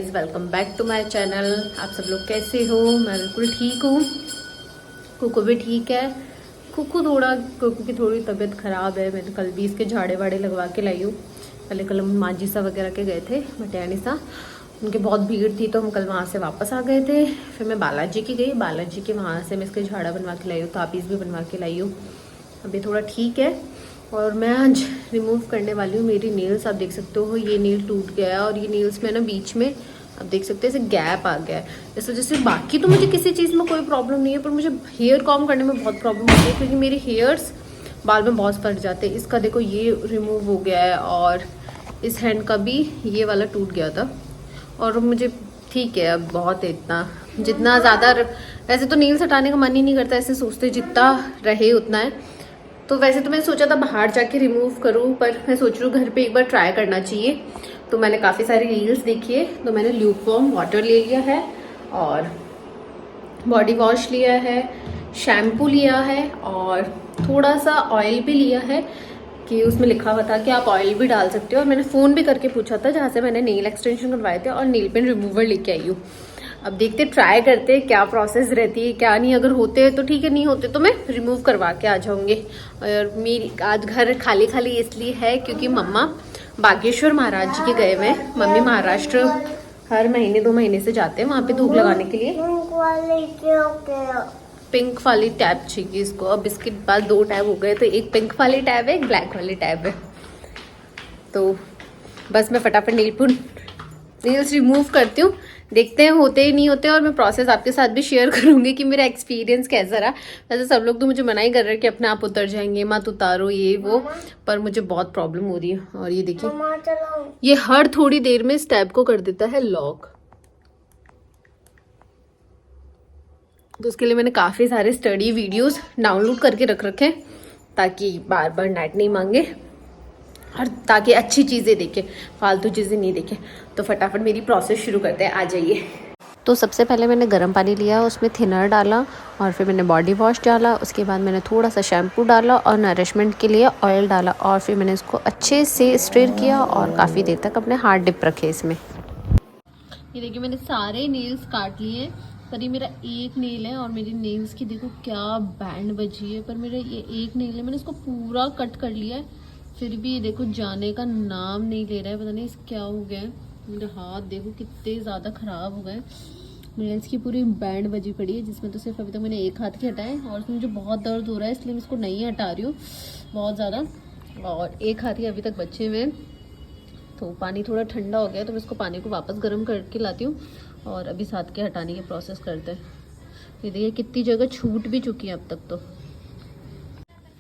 Welcome back to my channel. आप सब लोग कैसे हो? मैं बिल्कुल ठीक हूँ। कुकू भी ठीक है। कुकू की थोड़ी तबीयत ख़राब है। मैंने कल भी इसके झाड़े वाड़े लगवा के लाई हूँ। पहले कल हम मांझी सा वगैरह के गए थे मटियानी सा, उनके बहुत भीड़ थी तो हम कल वहाँ से वापस आ गए थे। फिर मैं बालाजी की गई, बालाजी के वहाँ से मैं इसके झाड़ा बनवा के लाई हूँ, ताबीज़ भी बनवा के लाई हूँ। अभी थोड़ा ठीक है और मैं आज रिमूव करने वाली हूँ मेरी नेल्स। आप देख सकते हो ये नेल टूट गया है और ये नेल्स में ना बीच में आप देख सकते हैं ऐसे गैप आ गया है। इस वजह से बाकी तो मुझे किसी चीज़ में कोई प्रॉब्लम नहीं है, पर मुझे हेयर कॉम करने में बहुत प्रॉब्लम होती है क्योंकि मेरे हेयर्स बाल में बहुत फट जाते हैं। इसका देखो ये रिमूव हो गया है और इस हैंड का भी ये वाला टूट गया था और मुझे ठीक है अब बहुत है। इतना जितना ज़्यादा वैसे तो नेल्स हटाने का मन ही नहीं करता, ऐसे सोचते जितना रहे उतना है। तो वैसे तो मैंने सोचा था बाहर जाके रिमूव करूं, पर मैं सोच रही हूँ घर पे एक बार ट्राई करना चाहिए। तो मैंने काफ़ी सारी रील्स देखी है, तो मैंने ल्यूकवार्म वाटर ले लिया है और बॉडी वॉश लिया है, शैम्पू लिया है और थोड़ा सा ऑयल भी लिया है कि उसमें लिखा हुआ था कि आप ऑयल भी डाल सकते हो। और मैंने फ़ोन भी करके पूछा था जहाँ से मैंने नेल एक्सटेंशन करवाए थे और नेल पेन रिमूवर लेके आई हूँ। अब देखते ट्राई करते क्या प्रोसेस रहती है क्या नहीं। अगर होते हैं तो ठीक है, नहीं होते तो मैं रिमूव करवा के आ जाऊँगी। और मेरी आज घर खाली खाली इसलिए है क्योंकि मम्मा बागेश्वर महाराज जी के गए हुए हैं। मम्मी महाराष्ट्र हर महीने 2 महीने से जाते हैं वहाँ पे धूप लगाने के लिए। पिंक वाली टैब चाहिए इसको। अब इसके बाद 2 टैब हो गए, तो एक पिंक वाली टैब है, एक ब्लैक वाली टैब है। तो बस मैं फटाफट नेल्स रिमूव करती हूँ, देखते हैं होते ही नहीं होते। और मैं प्रोसेस आपके साथ भी शेयर करूंगी कि मेरा एक्सपीरियंस कैसा रहा। वैसे सब लोग तो मुझे मना ही कर रहे हैं कि अपने आप उतर जाएंगे, मत उतारो ये वो, पर मुझे बहुत प्रॉब्लम हो रही है। और ये देखिए ये हर थोड़ी देर में इस टैब को कर देता है लॉक। तो उसके लिए मैंने काफ़ी सारे स्टडी वीडियोस डाउनलोड करके रख रखे हैं ताकि बार बार नेट नहीं मांगे और ताकि अच्छी चीज़ें देखें, फालतू चीज़ें नहीं देखें। तो फटाफट मेरी प्रोसेस शुरू करते हैं, आ जाइए। तो सबसे पहले मैंने गर्म पानी लिया, उसमें थिनर डाला और फिर मैंने बॉडी वॉश डाला। उसके बाद मैंने थोड़ा सा शैम्पू डाला और नरिशमेंट के लिए ऑयल डाला और फिर मैंने इसको अच्छे से स्टिर किया और काफ़ी देर तक अपने हाथ डिप रखे इसमें। ये देखिए मैंने सारे नेल्स काट लिए, पर ये मेरा एक नेल है और मेरी नेल्स की देखो क्या बैंड बजी है। पर मेरा ये एक नेल है, मैंने इसको पूरा कट कर लिया है, फिर भी ये देखो जाने का नाम नहीं ले रहा है। पता नहीं इस क्या हो गया है। मेरे हाथ देखो कितने ज़्यादा ख़राब हो गए। नेल्स की पूरी बैंड बजी पड़ी है, जिसमें तो सिर्फ अभी तक मैंने एक हाथ के हटाए और उसमें मुझे बहुत दर्द हो रहा है, इसलिए मैं इसको नहीं हटा रही हूँ बहुत ज़्यादा। और एक हाथ ही अभी तक बचे हुए हैं। तो पानी थोड़ा ठंडा हो गया तो मैं इसको पानी को वापस गर्म करके लाती हूँ और अभी साथ के हटाने की प्रोसेस करते हैं। ये देखिए कितनी जगह छूट भी चुकी है अब तक। तो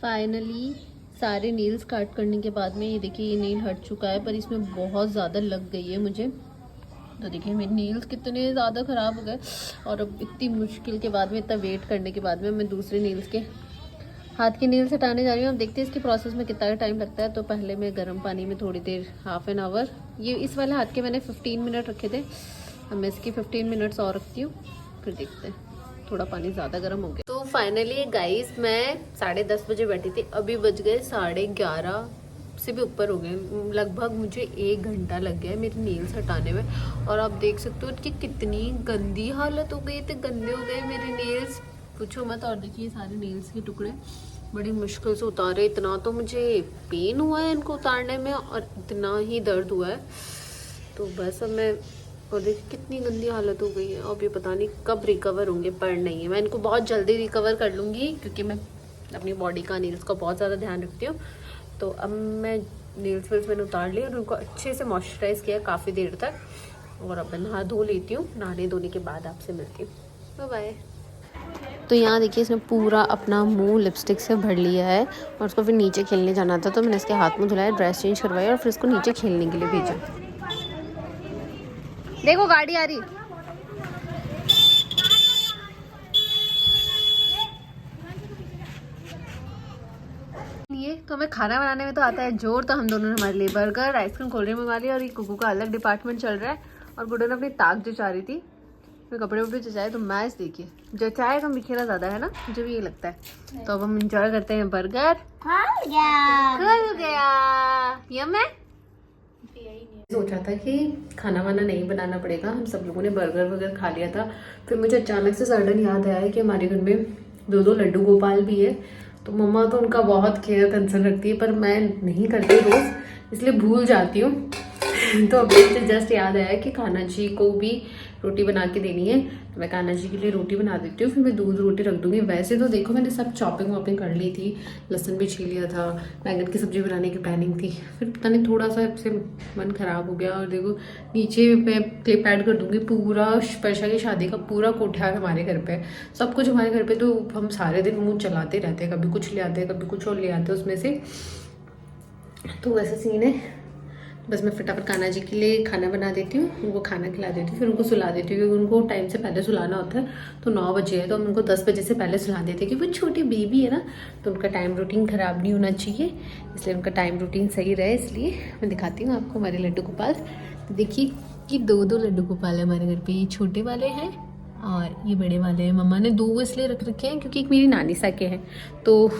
फाइनली सारे नेल्स काट करने के बाद में ये देखिए ये नेल हट चुका है, पर इसमें बहुत ज़्यादा लग गई है मुझे। तो देखिए मेरे नेल्स कितने ज़्यादा ख़राब हो गए और अब इतनी मुश्किल के बाद में, इतना वेट करने के बाद में मैं दूसरे नेल्स के हाथ के नेल्स हटाने जा रही हूँ। अब देखते हैं इसके प्रोसेस में कितना टाइम लगता है। तो पहले मैं गर्म पानी में थोड़ी देर, हाफ एन आवर, ये इस वाले हाथ के मैंने 15 मिनट रखे थे। अब मैं इसकी 15 मिनट्स और रखती हूँ, फिर देखते हैं। थोड़ा पानी ज़्यादा गर्म हो गया। तो फाइनली गाइस मैं 10:30 बजे बैठी थी, अभी बज गए 11:30 से भी ऊपर हो गए। लगभग मुझे 1 घंटा लग गया है मेरे नेल्स हटाने में। और आप देख सकते हो कि कितनी गंदी हालत हो गई, इतने गंदे हो गए मेरे नेल्स, पूछो मत। और देखिए सारे नेल्स के टुकड़े बड़ी मुश्किल से उतारे। इतना तो मुझे पेन हुआ है इनको उतारने में और इतना ही दर्द हुआ है। तो बस अब मैं, और देखिए कितनी गंदी हालत हो गई है। अब ये पता नहीं कब रिकवर होंगे, पर नहीं है, मैं इनको बहुत जल्दी रिकवर कर लूँगी क्योंकि मैं अपनी बॉडी का, नेल्स का बहुत ज़्यादा ध्यान रखती हूँ। तो अब मैं नेल्स वेल्स मैंने उतार लिए और उनको अच्छे से मॉइस्चराइज़ किया काफ़ी देर तक। और अब मैं नहा धो लेती हूँ, नहाने धोने के बाद आपसे मिलती हूँ। Bye bye. तो यहाँ देखिए इसने पूरा अपना मुंह लिपस्टिक से भर लिया है और उसको फिर नीचे खेलने जाना था, तो मैंने इसके हाथ मुँह धुलाया, ड्रेस चेंज करवाया और फिर इसको नीचे खेलने के लिए भेजा। देखो गाड़ी आ रही। ये तो हमें खाना बनाने में तो आता है जोर, तो हम दोनों ने हमारे लिए बर्गर, आइसक्रीम, कोल्ड ड्रिंक मंगा लिया। और ये कुकू का अलग डिपार्टमेंट चल रहा है और गुड्डू ने अपनी ताक जचा रही थी। मैं कपड़े वपड़े जचाए तो मैच देखिए जचाए का बिखेरा ज़्यादा है ना, मुझे भी ये लगता है। तो अब हम इंजॉय करते हैं बर्गर। खुल गया यम है। सोचा था कि खाना वाना नहीं बनाना पड़ेगा, हम सब लोगों ने बर्गर वगैरह खा लिया था। फिर मुझे अचानक से सडन याद आया कि हमारे घर में दो लड्डू गोपाल भी है। तो मम्मा तो उनका बहुत केयर कंसर्न रखती है, पर मैं नहीं करती रोज़, इसलिए भूल जाती हूँ। तो अभी मुझे जस्ट याद आया कि कान्हा जी को भी रोटी बना के देनी है, तो मैं कान्हा जी के लिए रोटी बना देती हूँ, फिर मैं दूध रोटी रख दूँगी। वैसे तो देखो मैंने सब चॉपिंग वॉपिंग कर ली थी, लहसुन भी छील लिया था, बैंगन की सब्जी बनाने की प्लानिंग थी। फिर पता नहीं थोड़ा सा से मन ख़राब हो गया, और देखो नीचे मैं क्लिप ऐड कर दूँगी। पूरा स्पर्शा की शादी का पूरा कोठा हमारे घर पे, सब कुछ हमारे घर पे, तो हम सारे दिन मुँह चलाते रहते हैं, कभी कुछ ले आते हैं कभी कुछ और ले आते हैं उसमें से। तो वैसा सीन है। बस मैं फटाफट कान्हा जी के लिए खाना बना देती हूँ, उनको खाना खिला देती हूँ, फिर उनको सुला देती हूँ, क्योंकि उनको टाइम से पहले सुलाना होता है। तो 9 बजे है, तो हम उनको 10 बजे से पहले सुला देते हैं, क्योंकि वो छोटी बेबी है ना, तो उनका टाइम रूटीन ख़राब नहीं होना चाहिए, इसलिए उनका टाइम रूटीन सही रहे। इसलिए मैं दिखाती हूँ आपको हमारे लड्डू गोपाल। तो देखिए कि 2 लड्डू गोपाल है हमारे घर पर, ये छोटे वाले हैं और ये बड़े वाले हैं। मम्मा ने 2 इसलिए रख रखे हैं क्योंकि एक मेरी नानी सा के हैं, तो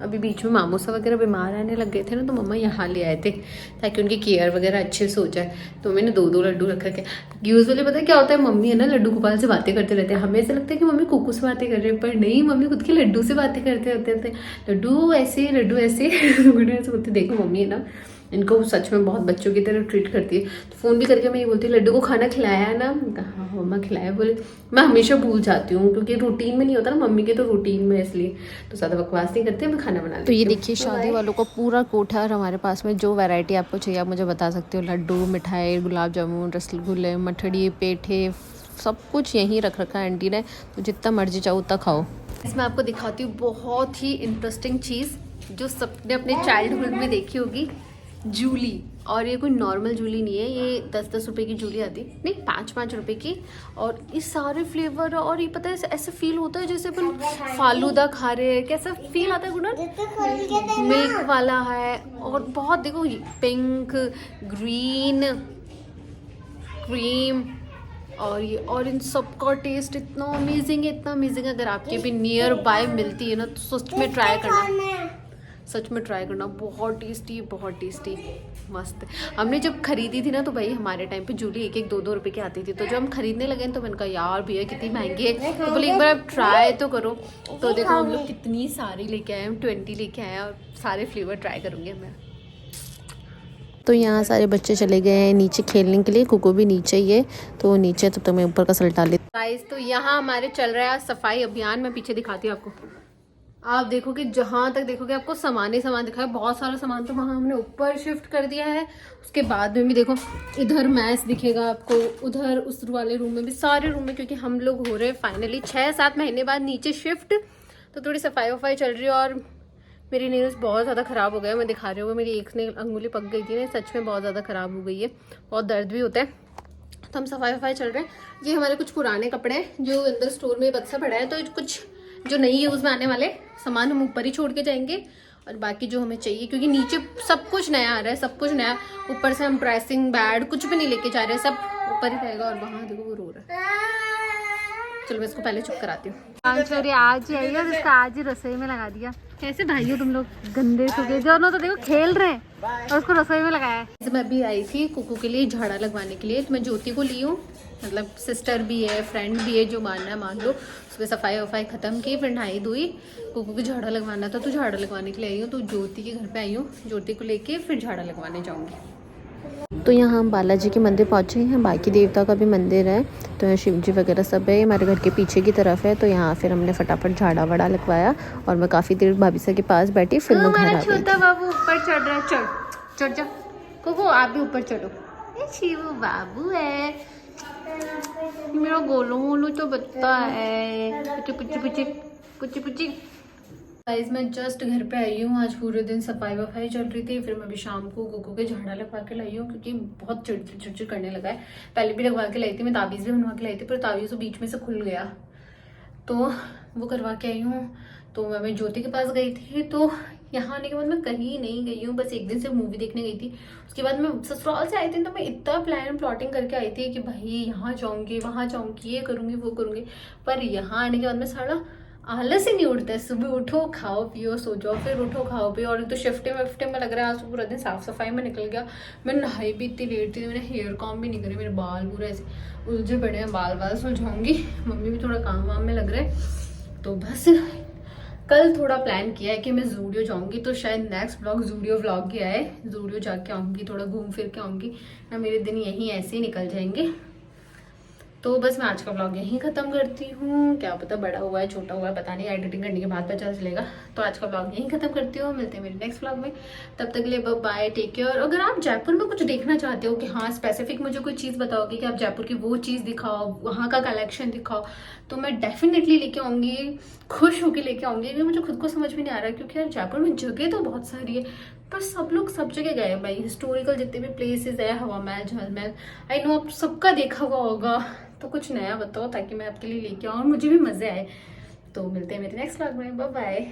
अभी बीच में मामूसा वगैरह बीमार आने लग गए थे ना, तो मम्मा यहाँ ले आए थे ताकि उनकी केयर वगैरह अच्छे से हो जाए। तो मैंने 2 लड्डू रख रखे। यूजुअली पता है क्या होता है, मम्मी है ना लड्डू गोपाल से बातें करते रहते हैं, हमें ऐसा लगता है कि मम्मी कुकू से बातें कर रहे हैं, पर नहीं, मम्मी खुद के लड्डू से बातें करते रहते थे। लड्डू ऐसे लड्डू ऐसे ऐसे बोलते। देखो मम्मी है ना, इनको सच में बहुत बच्चों की तरह ट्रीट करती है। तो फ़ोन भी करके मैं ये बोलती हूँ, लड्डू को खाना खिलाया है ना? हाँ मम्मा खिलाया। बोले मैं हमेशा भूल जाती हूँ, क्योंकि रूटीन में नहीं होता ना, मम्मी के तो रूटीन में, इसलिए तो ज़्यादा बकवास नहीं करते, मैं खाना बना लेती हूँ। तो ये देखिए शादी वालों को पूरा कोठा और हमारे पास में जो वैरायटी आपको चाहिए आप मुझे बता सकते हो। लड्डू, मिठाई, गुलाब जामुन, रसगुल्ले, मठड़ी, पेठे, सब कुछ यहीं रख रखा है आंटी ने, तो जितना मर्जी चाहो उतना खाओ। इसमें आपको दिखाती हूँ बहुत ही इंटरेस्टिंग चीज़ जो सबने अपने चाइल्डहुड में देखी होगी, जूली। और ये कोई नॉर्मल जूली नहीं है, ये 10-10 रुपए की जूली आती, नहीं 5-5 रुपए की, और ये सारे फ्लेवर। और ये पता है ऐसे फील होता है जैसे अपन फालूदा खा रहे हैं, कैसा फील आता है गुडन, मिल्क वाला है। और बहुत देखो पिंक, ग्रीन, क्रीम, और ये, और इन सब का टेस्ट इतना अमेजिंग है, इतना अमेजिंग है। अगर आपके भी नियर बाय मिलती है ना तो सच में ट्राई करना, सच में ट्राई करना, बहुत टेस्टी, बहुत टेस्टी, मस्त। हमने जब खरीदी थी ना, तो भाई हमारे टाइम पे जूली 1-2 रुपए की आती थी, तो जब हम खरीदने लगे तो मैंने कहा यार भैया कितनी महंगी है, तो बोले एक बार आप ट्राई तो करो। तो देखो हम लोग कितनी सारी लेके आए, हम 20 लेके आए, और सारे फ्लेवर ट्राई करूँगी मैं। तो यहाँ सारे बच्चे चले गए हैं नीचे खेलने के लिए, कुकू भी नीचे ही है, तो नीचे तब तक मैं ऊपर का सलटा लेती हूँ। गाइस तो यहाँ हमारे चल रहा है सफाई अभियान, मैं पीछे दिखाती हूँ आपको। आप देखोगे जहाँ तक देखोगे आपको सामान ही सामान दिखा है, बहुत सारा सामान तो वहाँ हमने ऊपर शिफ्ट कर दिया है। उसके बाद में भी देखो इधर मैस दिखेगा आपको, उधर उस वाले रूम में भी, सारे रूम में, क्योंकि हम लोग हो रहे हैं फाइनली 6-7 महीने बाद नीचे शिफ्ट, तो थोड़ी सफाई वफाई चल रही है। और मेरी नेल्स बहुत ज़्यादा ख़राब हो गए, मैं दिखा रही हूँ, मेरी एक नेल अंगुली पक गई थी ना, सच में बहुत ज़्यादा ख़राब हो गई है, बहुत दर्द भी होता है। तो हम सफाई वफाई चल रहे हैं। ये हमारे कुछ पुराने कपड़े हैं जो अंदर स्टोर में बक्सा पड़ा है, तो कुछ जो नहीं यूज़ में आने वाले सामान हम ऊपर ही छोड़ के जाएंगे, और बाकी जो हमें चाहिए, क्योंकि नीचे सब कुछ नया आ रहा है, सब कुछ नया, ऊपर से हम ड्रेसिंग बैड कुछ भी नहीं लेके जा रहे हैं, सब ऊपर ही रहेगा। और वहाँ देखो वो रो रहा है, चलो मैं इसको पहले चुप कराती हूँ। आज ही आई और इसका आज ही रसोई में लगा दिया। कैसे भाई हो तुम लोग, गंदे सुगे जो तो देखो खेल रहे हैं और उसको रसोई में लगाया है। मैं अभी आई थी कुकू के लिए झाड़ा लगवाने के लिए, तो मैं ज्योति को ली हूँ, मतलब सिस्टर भी है, फ्रेंड भी है, जो मानना है मान लो। उसमें सफाई वफाई खत्म की, फिर नहाई धोई, कुकू को झाड़ा लगवाना था, तो झाड़ा लगवाने के लिए आई हूँ। तो ज्योति के घर पे आई हूँ, ज्योति को लेके फिर झाड़ा लगवाने जाऊँगी। तो यहाँ हम बालाजी के मंदिर पहुँचे हैं, बाकी देवता का भी मंदिर है, तो यहाँ शिव जी वगैरह सब है, हमारे घर के पीछे की तरफ है। तो यहाँ फिर हमने फटाफट झाड़ा वाड़ा लगवाया, और मैं काफ़ी देर भाभी सा के पास बैठी, फिर मैं घर आ गई। छोटा बाबू ऊपर चढ़ रहा है, चढ़ जा कुकू, आप भी ऊपर चढ़ो। शिवू बाबू है, मेरा गोलू मोलू तो बच्चा है, पुची पुची। गाइस मैं जस्ट घर पे आई हूँ, आज पूरे दिन सफाई वफाई चल रही थी, फिर मैं अभी शाम को कुकू के झाड़ा लगवा के लाई हूँ, क्योंकि बहुत चिड़चिड़ करने लगा है। पहले भी लगवा के लाई थी मैं, ताबीज़ भी बनवा के लाई थी, पर ताबीज़ तो बीच में से खुल गया, तो वो करवा के आई हूँ। तो मैं ज्योति के पास गई थी, तो यहाँ आने के बाद मैं कहीं नहीं गई हूँ, बस एक दिन से मूवी देखने गई थी। उसके बाद मैं ससुराल से आई थी, तो मैं इतना प्लॉटिंग करके आई थी कि भाई यहाँ जाऊँगी, वहाँ जाऊँगी, ये करूँगी, वो करूँगी, पर यहाँ आने के बाद मैं सारा आलस ही नहीं उठता है। सुबह उठो, खाओ पियो, सो जाओ, फिर उठो, खाओ पियो। और तो शिफ्टे में लग रहा है आज तो पूरा दिन साफ सफाई में निकल गया। मैं नहाई भी इतनी लेट थी, मैंने हेयर कॉम भी नहीं करे, मेरे बाल पूरे ऐसे उलझे पड़े हैं, बाल सुलझाऊंगी। मम्मी भी थोड़ा काम वाम में लग रहे हैं। तो बस कल थोड़ा प्लान किया है कि मैं जूडियो जाऊंगी, तो शायद नेक्स्ट ब्लॉग जूडियो व्लॉग ही आए। जूडियो जाके आऊंगी, थोड़ा घूम फिर के आऊंगी ना, मेरे दिन यहीं ऐसे ही निकल जाएंगे। तो बस मैं आज का व्लॉग यहीं ख़त्म करती हूँ। क्या पता बड़ा हुआ है छोटा हुआ है पता नहीं, एडिटिंग करने के बाद पता चलेगा। तो आज का व्लॉग यहीं ख़त्म करती हूँ, मिलते हैं मेरे नेक्स्ट व्लॉग में। तब तक के लिए बाय, टेक केयर। अगर आप जयपुर में कुछ देखना चाहते हो कि हाँ स्पेसिफिक मुझे कोई चीज़ बताओगे कि आप जयपुर की वो चीज़ दिखाओ, वहाँ का कलेक्शन दिखाओ, तो मैं डेफिनेटली लेके आऊँगी, खुश होकर लेके आऊँगी। क्योंकि मुझे खुद को समझ में नहीं आ रहा, क्योंकि यार जयपुर में जगह तो बहुत सारी है, पर सब लोग सब जगह गए भाई। हिस्टोरिकल जितने भी प्लेसेस है, हवा महल, जल महल, आई नो आप सबका देखा हुआ होगा। तो कुछ नया बताओ ताकि मैं आपके लिए लेके आऊँ और मुझे भी मज़े आए। तो मिलते हैं मेरे नेक्स्ट व्लॉग में, बाय बाय।